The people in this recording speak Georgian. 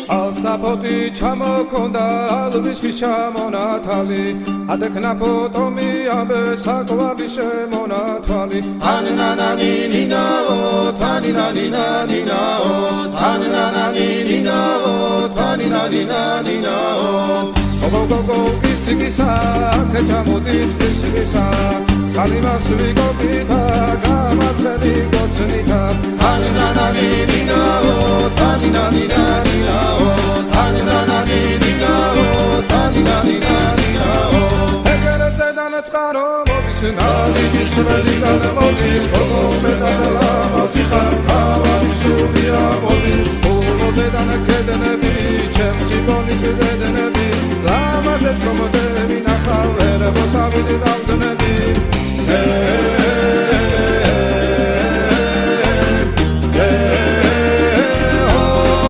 ალსაფოთი ჩამოქონდა ალვისის ჩამონათალი ადექნა ფოტომი ამბე საკვარი შემონათვალი თანინანანინინაო თანინანინანინაო თანინანანინინაო თანინანინანინაო გოგოგოგო კისიკისა ქეჩამოდით კისიკისა წყალიმას ვიგობითა გამაძლები გოცნითა თანინანანინინაო თანინანინანინაო თანინანანინინაო თანინანინანინაო ეგერზე დანაწყარო მოდის ნალიკის ველიდან მოდის გოგომედან ლამაზი ხარ თავარი სულია მოდის ულოდედან ქედნები ჩემ ჯიბონის დედნები ლამაზებს რომ